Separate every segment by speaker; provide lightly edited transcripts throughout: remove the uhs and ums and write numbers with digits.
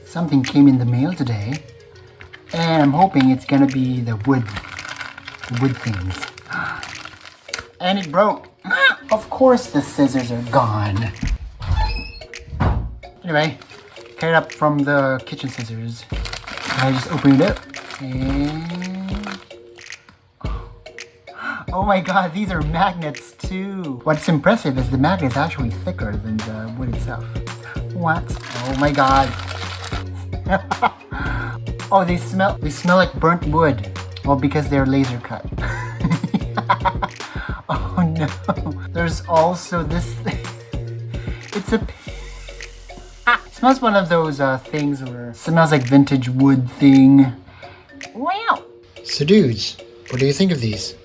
Speaker 1: Something came in the mail today, and I'm hoping it's gonna be the wood things. And it broke. Of course the scissors are gone. Anyway, carried up from the kitchen scissors. I just opened it up and oh my god, these are magnets too. What's impressive is the magnet is actually thicker than the wood itself. What? Oh my god. Oh, they smell like burnt wood. Well, because they're laser cut. Oh no. There's also this thing. It's a it smells one of those things where it smells like vintage wood thing. Wow. So dudes, what do you think of these?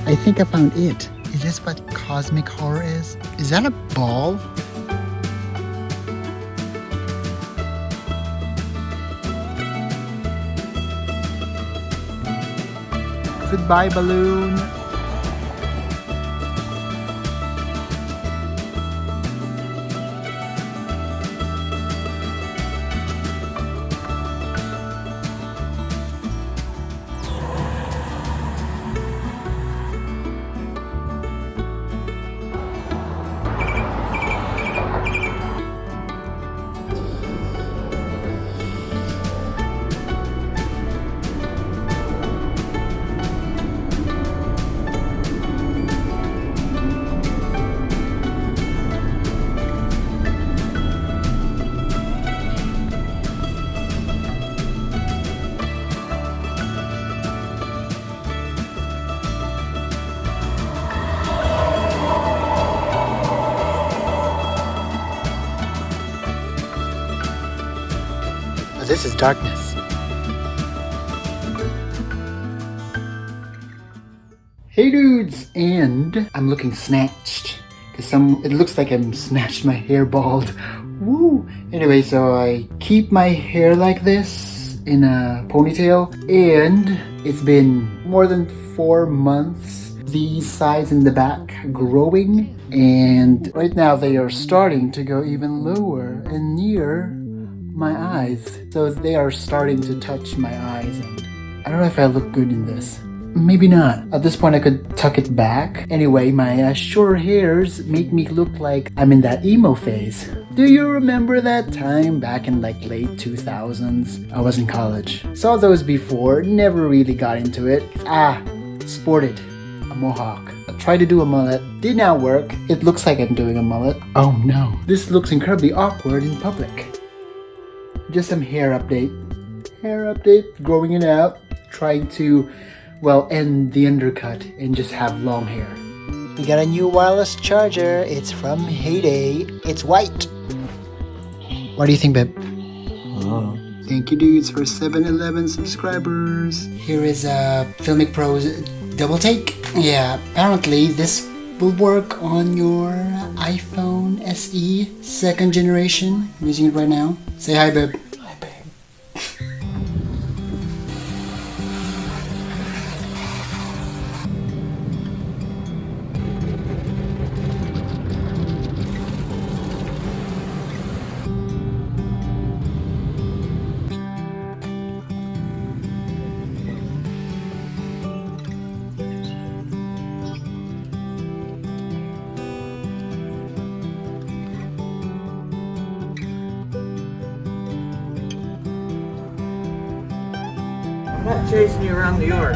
Speaker 1: I think I found it. Is this what cosmic horror is? Is that a ball? Goodbye, balloon. This is darkness. Hey dudes, and I'm looking snatched because it looks like I'm snatched my hair bald. Woo! Anyway, so I keep my hair like this in a ponytail, and it's been more than 4 months. These sides in the back growing, and right now they are starting to go even lower and near my eyes. So they are starting to touch my eyes, and I don't know if I look good in this. Maybe not. At this point I could tuck it back. Anyway, my short hairs make me look like I'm in that emo phase. Do you remember that time back in like late 2000s? I was in college. Saw those before, never really got into it. Sported a mohawk. I tried to do a mullet, did not work. It looks like I'm doing a mullet. Oh no, this looks incredibly awkward in public. Just some hair update. Growing it out. Trying to, well, end the undercut and just have long hair. We got a new wireless charger. It's from Henig. It's white. What do you think, babe? Oh. Thank you, dudes, for 711 subscribers. Here is a Filmic Pro's double take. Yeah, apparently this will work on your iPhone SE 2nd generation. I'm using it right now. Say hi, babe. Hi, babe.
Speaker 2: I'm not chasing you around New York.